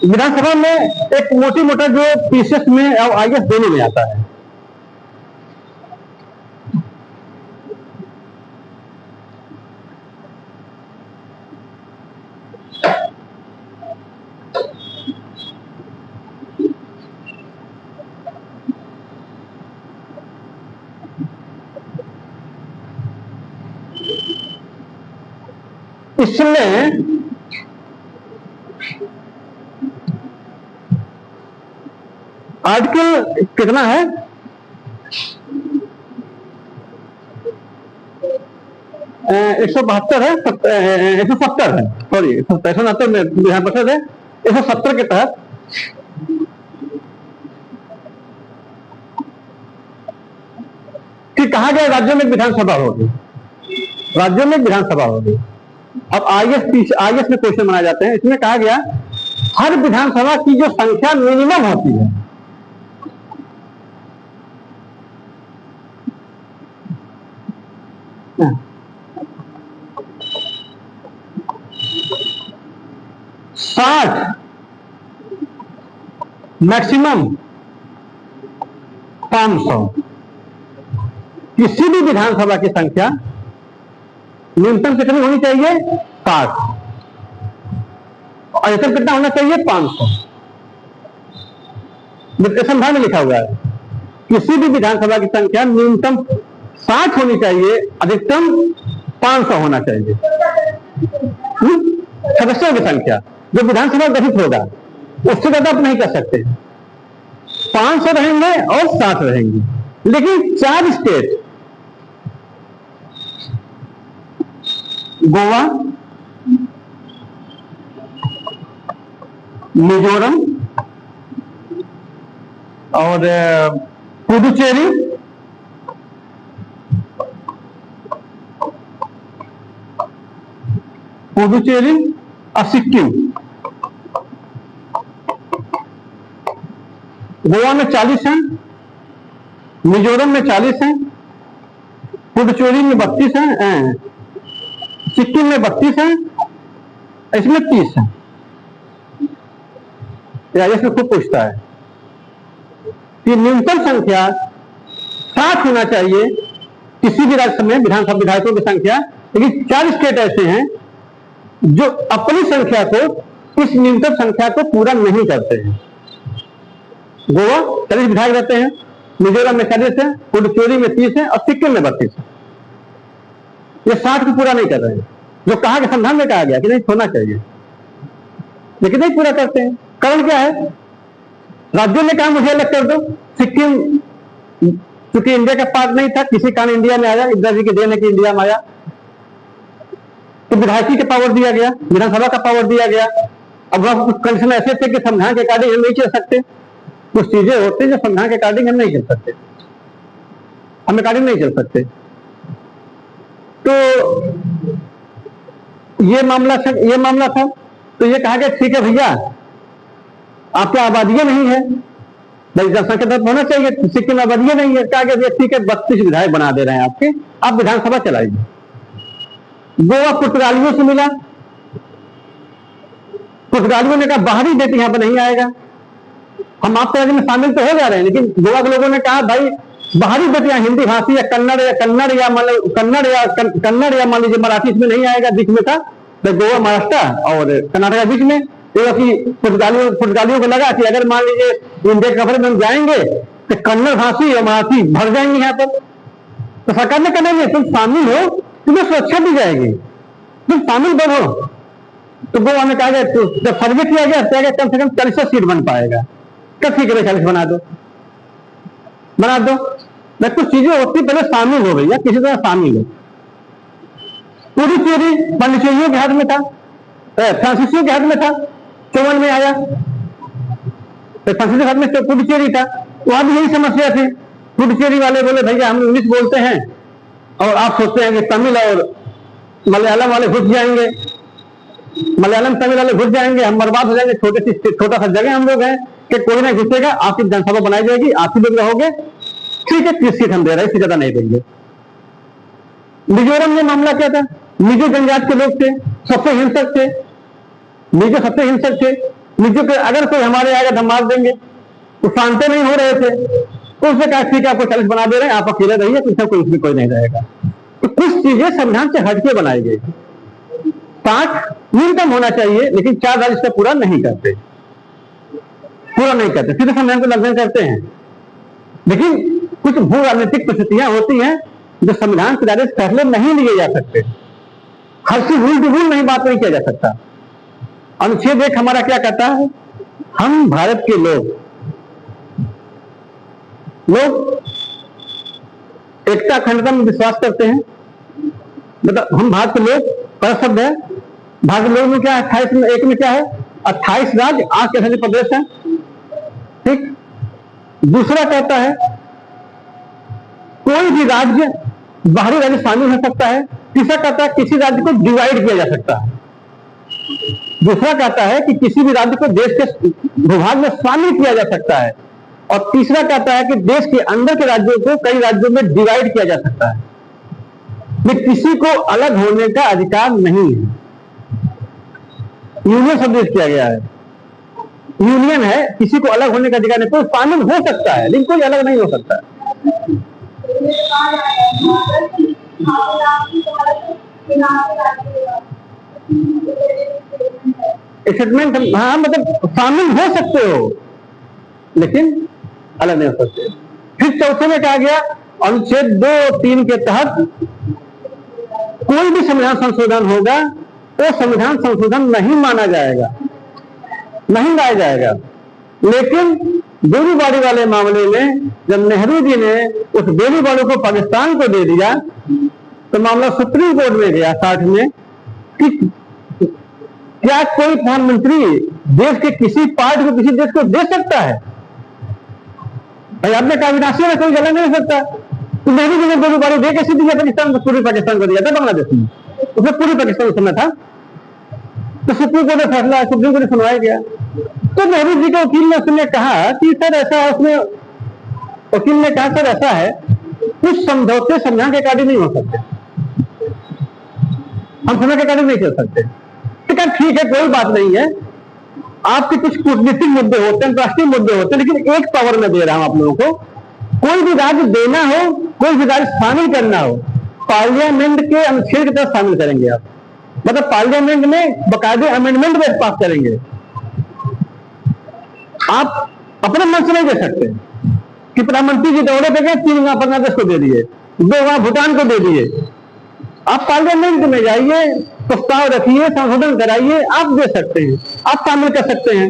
विधानसभा में एक मोटी मोटा जो पीसीएस में और आईएएस दोनों में आता है। इसमें आर्टिकल कितना है? 172 है, 170 है, सॉरी 169 में विधान परिषद है। 170 के तहत कि कहा गया राज्यों में विधानसभा होगी, राज्यों में विधानसभा होगी। अब आईएएस में क्वेश्चन बनाए जाते हैं। इसमें कहा गया हर विधानसभा की जो संख्या मिनिमम होती है, मैक्सिमम 500, किसी भी विधानसभा की संख्या न्यूनतम कितनी होनी चाहिए? 60, और अधिकतम कितना होना चाहिए? 500। संविधान में लिखा हुआ है किसी भी विधानसभा की संख्या न्यूनतम 60 होनी चाहिए, अधिकतम 500 होना चाहिए। सदस्यों की संख्या जो विधानसभा गठित होगा उससे ज्यादा आप नहीं कर सकते। 500 रहेंगे और 60 रहेंगे। लेकिन 4 स्टेट, गोवा, मिजोरम और पुडुचेरी, और सिक्किम। गोवा में 40 हैं, मिजोरम में 40 हैं, पुडुचेरी में 32 हैं, सिक्किम में 32 हैं, इसमें 30 हैं। इसमें खूब पूछता है कि न्यूनतम संख्या 60 होना चाहिए किसी भी राज्य में विधानसभा विधायकों की संख्या। लेकिन 4 स्टेट ऐसे हैं जो अपनी संख्या को, इस न्यूनतम संख्या को पूरा नहीं करते हैं। गोवा 40 विधायक रहते हैं, मिजोरम में 40 है, पुडुचेरी में 30 है और सिक्किम में 32 है। ये 60 को पूरा नहीं कर रहे हैं, जो कहा कि संविधान में कहा गया कि नहीं होना चाहिए, लेकिन नहीं पूरा करते हैं। कारण क्या है? राज्यों ने कहा मुझे अलग कर दो। सिक्किम क्योंकि इंडिया का पार्ट नहीं था, किसी कारण इंडिया में आया, इंदिरा जी के देने की इंडिया में आया, तो विधायकी का पावर दिया गया, विधानसभा का पावर दिया गया। अब वह कुछ कंडीशन ऐसे थे कि संविधान के अकॉर्डिंग हम नहीं चल सकते, कुछ चीजें होती जो संविधान के अकॉर्डिंग हम नहीं चल सकते, हम अकॉर्डिंग नहीं चल सकते। तो ये मामला था। तो ये कहा गया ठीक है भैया, आपकी आबादी नहीं है, भाई जनसंख्या दर होना चाहिए, सिक्किम में आबादी नहीं है। कहा गया ठीक है, 32 विधायक बना दे रहे हैं आपके, आप विधानसभा चलाइए। गोवा पुर्तगालियों से मिला, पुर्तगालियों ने कहा बाहरी व्यक्ति यहाँ पर नहीं आएगा, हम आपके राज्य में शामिल तो हो जा रहे हैं, लेकिन गोवा के लोगों ने कहा भाई बाहरी व्यक्ति यहाँ हिंदी भाषी या कन्नड़ या मान लीजिए मराठी इसमें नहीं आएगा। बीच में था तो गोवा, महाराष्ट्र और कर्नाटक बीच में। पुर्तगालियों को लगा कि अगर मान लीजिए इंडिया कवर में हम जाएंगे तो कन्नड़ भाषी और मराठी भर जाएंगे यहाँ पर, तो सरकार ने कहना नहीं तुम शामिल हो, तुम्हें सुरक्षा दी जाएगी, तुम शामिल बनो। तो गोवा में कहा गया तो जब सर्वे किया गया कम से कम 40 सीट बन पाएगा, तो ठीक है 40 बना दो। कुछ चीजें होती पहले शामिल हो भैया, किसी तरह शामिल हो। पुडुचेरी पांडिचेरियों के हाथ में था, फ्रांसीसियों के हाथ में था, 54 में आया तो फ्रांसीसी के हाथ में पुडुचेरी था। वहां भी यही समस्या थी, पुडुचेरी वाले बोले भैया हम इंग्लिश बोलते हैं और आप सोचते हैं कि तमिल और मलयालम वाले घुस जाएंगे, मलयालम तमिल वाले घुस जाएंगे, हम बर्बाद हो जाएंगे। छोटा सा जगह हम लोग हैं कि कोई ना घुसेगा, आपकी जनसभा बनाई जाएगी, आप ही लोग रहोगे, ठीक है 30 सीट हम दे रहे हैं, इससे ज्यादा नहीं देंगे। मिजोरम में मामला क्या था, मिजो जनजाति के लोग थे, सबसे हिंसक थे, मिजो सबसे हिंसक थे। मिजो के अगर कोई हमारे आएगा तो हम मार देंगे, वो शांति नहीं हो रहे थे, तो उसने कहा ठीक है आपको 40 बना दे रहे हैं, आप अकेले रहिए, कोई उसमें कोई नहीं रहेगा। तो कुछ चीजें संविधान से हटके बनाई गई। 5 न्यूनतम होना चाहिए, लेकिन 4 राज्य इसका पूरा नहीं करते, सीधे संविधान को उल्लंघन करते हैं। लेकिन कुछ भू राजनीतिक परिस्थितियां होती हैं जो संविधान के दायरे से फैसले नहीं लिए जा सकते, हर चीज रूल टू रूल नहीं बात नहीं किया जा सकता। अनुच्छेद 1 हमारा क्या कहता है, हम भारत के लोग एकता अखंडता में विश्वास करते हैं। मतलब हम भारत के लोग पहला शब्द है, भारत के लोग में क्या है 28 में 1 में क्या है 28 राज्य 8 केंद्रीय प्रदेश है, ठीक। दूसरा कहता है कोई भी राज्य बाहरी राज्य शामिल हो सकता है। तीसरा कहता है किसी राज्य को डिवाइड किया जा सकता है। दूसरा कहता है कि किसी भी राज्य को देश के भूभाग में शामिल किया जा सकता है। और तीसरा कहता है कि देश के अंदर के राज्यों को कई राज्यों में डिवाइड किया जा सकता है। में किसी को अलग होने का अधिकार नहीं है। यूनियन शब्द किया गया है, यूनियन है, किसी को अलग होने का अधिकार नहीं। कोई शामिल हो सकता है लेकिन कोई अलग नहीं हो सकता। एक्सेप्टमेंट, हाँ मतलब शामिल हो सकते हो लेकिन अलग नहीं हो सकते। फिर चौथे में कहा गया अनुच्छेद 2 और 3 के तहत कोई भी संविधान संशोधन होगा तो संविधान संशोधन नहीं माना जाएगा, नहीं लाया जाएगा। लेकिन बेली बॉडी वाले मामले में जब नेहरू जी ने उस बेली बॉडी को पाकिस्तान को दे दिया तो मामला सुप्रीम कोर्ट में गया 60 में कि क्या कोई प्रधानमंत्री देश के किसी पार्ट को किसी देश को दे सकता है? भाई आपने कहा विनाशी में कोई गलत नहीं हो सकता। तो नेहरू जी ने बेली बॉडी दे कैसे दिया पाकिस्तान को? पूरी पाकिस्तान को दिया था बांग्लादेश में, उसमें पूरी पाकिस्तान उस समय था। तो सुप्रीम कोर्ट में फैसला, सुप्रीम कोर्ट में सुनवाया गया। तो नेहरू जी के वकील ने उसने कहा कि सर ऐसा है, उसमें वकील ने कहा सर ऐसा है कुछ समझौते संविधान के अकॉर्डिंग नहीं हो सकते, हम संविधान के अकॉर्डिंग नहीं कर सकते। ठीक है कोई बात नहीं है, आपके कुछ कूटनीतिक मुद्दे होते हैं, राष्ट्रीय मुद्दे होते हैं, लेकिन एक पावर में दे रहा हूं आप लोगों को, कोई भी राज्य देना हो, कोई भी राज्य शामिल करना हो, पार्लियामेंट के अनुच्छेद के तहत शामिल करेंगे आप। मतलब पार्लियामेंट में बकायदे अमेंडमेंट में पास करेंगे। आप अपने मन से नहीं दे सकते कि प्रधानमंत्री जी दौरे पे गए 3 वहां बांग्लादेश को दे दिए, 2 वहां भूटान को दे दिए। आप पार्लियामेंट में जाइए, प्रस्ताव रखिए, संशोधन कराइए, आप दे सकते हैं, आप शामिल कर सकते हैं।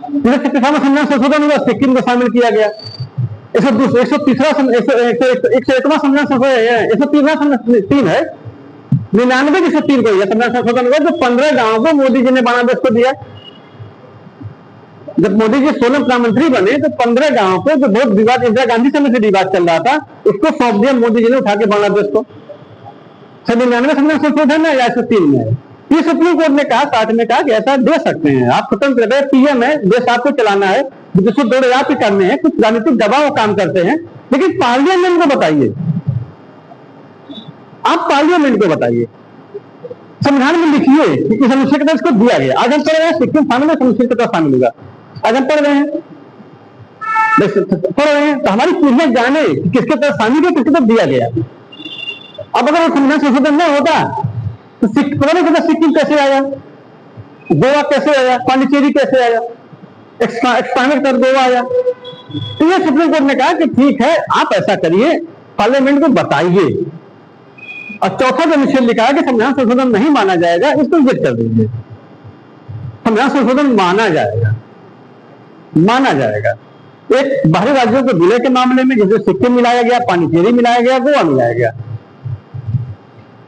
संविधान संशोधन हुआ, सिक्किम को शामिल किया गया। 130वां संविधान संशोधन है, 99 की 3 को संविधान संशोधन हुआ, जो 15 गांवों को मोदी जी ने बांग्लादेश को दिया। जब मोदी जी 16 प्रधानमंत्री बने तो 15 गांवों को, जो बहुत विवाद, इंदिरा गांधी समय से विवाद चल रहा था, उसको सौंप दिया मोदी जी ने उठा के बांग्लादेश को। 99 संविधान संशोधन है या 103 में है। ये सुप्रीम कोर्ट ने कहा, 60 में कहा कि ऐसा दे सकते हैं, आप स्वतंत्र है, पीएम है, देश आपको चलाना है, जिसको दौड़े आप ही करने हैं, कुछ राजनीतिक दबाव काम करते हैं, लेकिन पार्लियामेंट को बताइए, आप पार्लियामेंट को बताइए, संविधान में लिखिए कि इस अनुच्छेद के तहत इसको दिया गया। आज हम पढ़ रहे हैं सिक्किम शामिल है, अनुच्छेद के तहत शामिल होगा, आज हम पढ़ रहे हैं, तो हमारी पीढ़ियां जाने कि किसके तहत शामिल है, किसके तहत दिया गया। अब अगर संविधान संशोधन नहीं होता तो सिक्किम कैसे आया, गोवा कैसे आया, पांडिचेरी कैसे आया, एक्सपांड कर गोवा आया। तो ये सुप्रीम कोर्ट ने कहा कि ठीक है, आप ऐसा करिए, पार्लियामेंट को बताइए। और चौथा जो अनुच्छेद लिखा है कि संविधान संशोधन नहीं माना जाएगा, इसको रिजेक्ट कर दीजिए। संविधान संशोधन माना जाएगा, माना जाएगा। एक बाहरी राज्यों के विलय के मामले में जैसे सिक्किम मिलाया गया, पांडिचेरी मिलाया गया, गोवा मिलाया गया,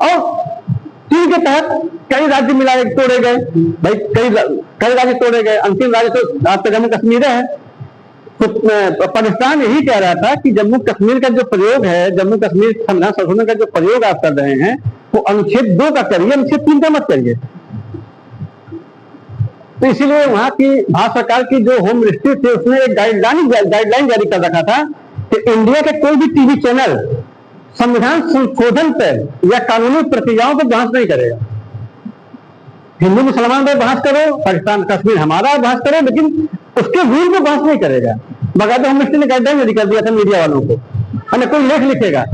और चीन के तहत कई राज्य मिलाए तोड़े गए, भाई कई राज्य तोड़े गए। अंतिम राज्य तो आज तक जम्मू कश्मीर है। तो पाकिस्तान यही कह रहा था कि जम्मू कश्मीर का जो प्रयोग है, जम्मू कश्मीर संविधान संशोधन का जो प्रयोग आप कर रहे हैं, वो अनुच्छेद 2 का करिए, अनुच्छेद 3 का मत करिए। तो इसीलिए वहां की भारत सरकार की जो होम मिनिस्ट्री थी, उसने एक गाइडलाइन जारी कर रखा था कि इंडिया के कोई भी टीवी चैनल संविधान संशोधन पर या कानूनी प्रक्रियाओं पर बहस नहीं करेगा। हिंदू मुसलमान पर बहस करो, पाकिस्तान कश्मीर हमारा बहस करो, लेकिन उसके रूल पर बहस नहीं करेगा। बकायदा होम मिनिस्ट्री ने गाइडलाइन जारी कर दिया था मीडिया वालों को, हमें कोई लेख लिखेगा।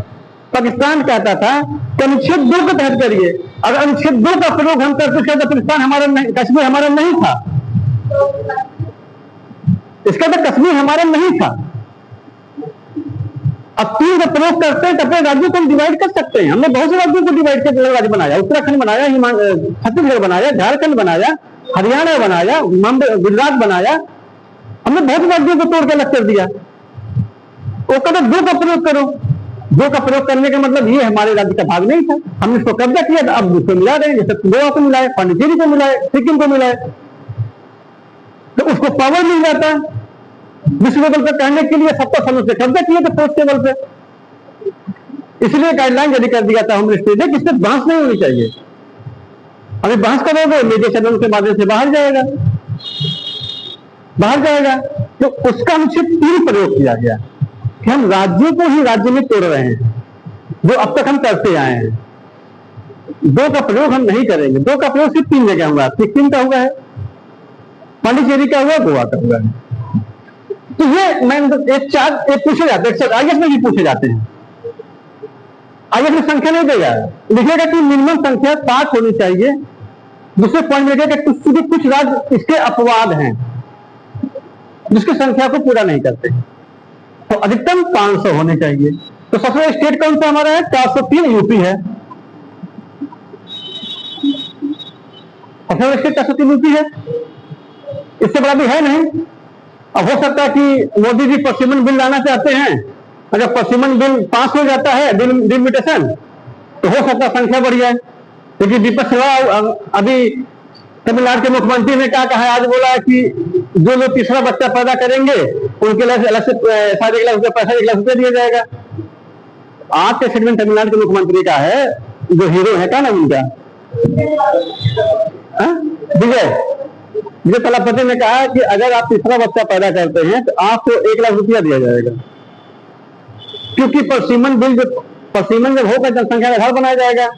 पाकिस्तान कहता था कि अनुच्छेद 2 के तहत करिए, अगर अनुच्छेद 2 का प्रयोग हम करते थे तो पाकिस्तान हमारा नहीं, कश्मीर हमारा नहीं था, इसका तो कश्मीर हमारा नहीं था। अब 3 का प्रयोग करते हैं तो अपने राज्यों को हम डिवाइड कर सकते हैं। हमने बहुत से राज्यों को डिवाइड करके राज्य बनाया, उत्तराखंड बनाया, छत्तीसगढ़ बनाया, झारखंड बनाया, हरियाणा बनाया, गुजरात बनाया, हमने बहुत राज्यों को तोड़ के अलग कर दिया। वो कहते 2 का प्रयोग करो। 2 का प्रयोग करने का मतलब ये हमारे राज्य का भाग नहीं था, हमने इसको कब्जा किया, तो अब उसको मिला रहे हैं, जैसे गोवा को मिलाए, पांडिचेरी को मिलाए, सिक्किम को मिलाए, तो उसको पावर मिल जाता है विश्व लेवल पर कहने के लिए। 70 सालों से कब्जा किए थे पोस्ट लेवल पे, इसलिए गाइडलाइन जारी कर दिया था होम मिनिस्ट्री ने कि इससे बहस नहीं होनी चाहिए। अभी बहस करोगे मीडिया चैनल के माध्यम से बाहर जाएगा। तो उसका अनुच्छेद 3 प्रयोग किया गया कि हम राज्यों को ही राज्य में तोड़ रहे हैं, जो अब तक हम करते आए हैं। 2 का प्रयोग हम नहीं करेंगे। 2 का प्रयोग सिर्फ 3 जगह हुआ, सिक्किम का हुआ है, पांडिचेरी का हुआ, गोवा का हुआ है। तो ये एक पूछे जाते हैं, आईएएस में भी पूछे जाते हैं। आईएएस में संख्या नहीं देगा, लिखेगा कि मिनिमम संख्या 7 होनी चाहिए। दूसरे पॉइंट में कुछ राज्य इसके अपवाद हैं जिसकी संख्या को पूरा नहीं करते, तो अधिकतम 500 होने चाहिए। तो सबसे स्टेट कौन सा हमारा है? 403 यूपी है। सबसे स्टेट 403 यूपी है, इससे बड़ा भी है नहीं। अब हो सकता है कि मोदी जी परसिमन बिल लाना चाहते हैं, अगर परसिमन बिल पास हो जाता है डिलिमिटेशन, तो हो सकता है संख्या बढ़ जाए। क्योंकि दीपक सवाल अभी तमिलनाडु के मुख्यमंत्री ने क्या कहा, आज बोला है कि जो लोग तीसरा बच्चा पैदा करेंगे उनके लिए अलग से 1.5 लाख रुपया, पैसा 1 लाख रुपया दिया जाएगा। आज के स्टेटमेंट तमिलनाडु के मुख्यमंत्री का है, जो हीरो है, क्या नाम उनका, विजय तलापति ने कहा कि अगर आप तीसरा बच्चा पैदा करते हैं तो आपको 1 लाख रुपया दिया जाएगा। क्योंकि परसिमन जब होगा जनसंख्या का आधार बनाया जाएगा,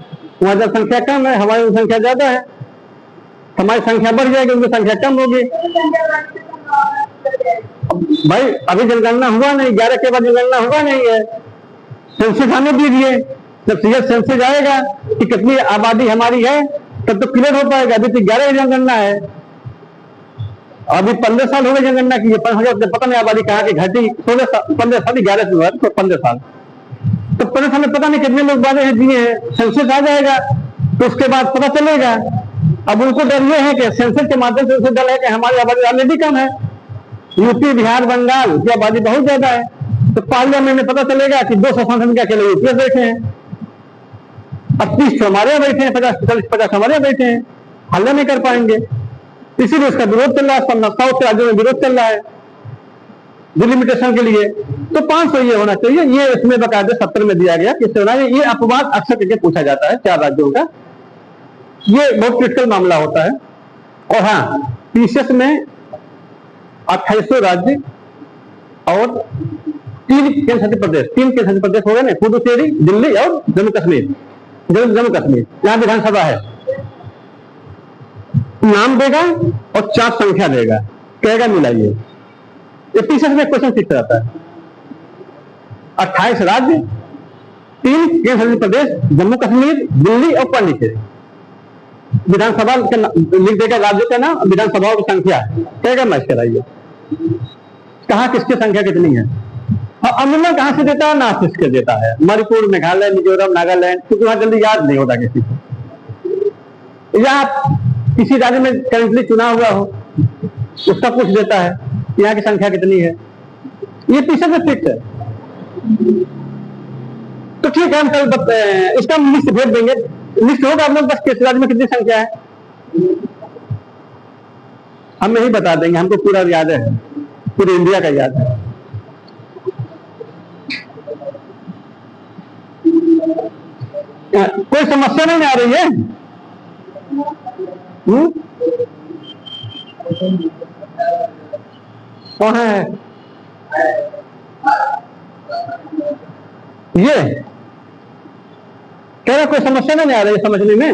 वहां जनसंख्या कम है, हमारी जनसंख्या ज्यादा है, हमारी संख्या बढ़ जाएगी, उनकी संख्या कम होगी। भाई अभी जनगणना हुआ नहीं, 11 के बाद जनगणना हुआ नहीं है, सेंसस आने दीजिए, जब सेंसस आएगा कि कितनी आबादी हमारी है तब तो क्लियर हो पाएगा। अभी तो 11 जनगणना है, अभी 15 साल हो गए जनगणना की, 5,000 पता नहीं आबादी कहाँ की घटी, 15 साल 11 से हुआ तो 15 साल, तो 15 साल में पता नहीं कितने लोग बारे दिए हैं। सेंसस आ जाएगा तो उसके बाद पता चलेगा। अब उनको डर ये है कि सेंसस के माध्यम से उसे डर है कि हमारी आबादी ऑलरेडी कम है, यूपी बिहार बंगाल की आबादी बहुत ज्यादा है, तो पार्लियामेंट में पता चलेगा कि 200 सांसद के अकेले यूपी बैठे हैं। अब 30 हमारे यहाँ बैठे हैं, 50 हमारे यहाँ बैठे हैं, हल्ला नहीं कर पाएंगे, इसीलिए उसका विरोध चल रहा है। 7 राज्यों में विरोध चल रहा है डिलिमिटेशन के लिए। तो 500 ये होना चाहिए, ये इसमें बकायदे 70 में दिया गया किससे होना है। ये अपवाद अक्सर करके पूछा जाता है 4 राज्यों का, ये बहुत क्रिटिकल मामला होता है। और हाँ, पीसीएस में 2800 राज्य और 3 केंद्र शासित प्रदेश, 3 केंद्र शासित प्रदेश हो गए ना, पुडुचेरी, दिल्ली और जम्मू कश्मीर। जम्मू कश्मीर यहाँ विधानसभा है, नाम देगा और 4 संख्या देगा, कहेगा मिलाइए। ये पीसीएस में क्वेश्चन फिक्स रहता है। 28 राज्य, 3 केंद्र शासित प्रदेश, जम्मू कश्मीर, दिल्ली और पांडिचेरी। विधानसभा लिख देगा राज्यों का नाम, विधानसभाओं की संख्या, कहेगा मैच कराइए। कहा किसकी संख्या कितनी है। अमूमन कहां से देता है, नॉर्थ ईस्ट के देता है, मणिपुर, मेघालय, मिजोरम, नागालैंड, क्योंकि वहां जल्दी याद नहीं होता किसी को। या किसी राज्य में करंटली चुना हुआ हो, उसका पूछ देता है यहाँ की संख्या कितनी है। ये पीछे से फिक्स है। तो ठीक है, हम कल इसका लिस्ट भेज देंगे, लिस्ट होगा आप लोग, बस किस राज्य में कितनी संख्या है हम नहीं बता देंगे, हमको पूरा याद है, पूरे इंडिया का याद है। कोई समस्या नहीं आ रही है। कहाँ है ये, कह रहा कोई समस्या नहीं आ रही है समझने में।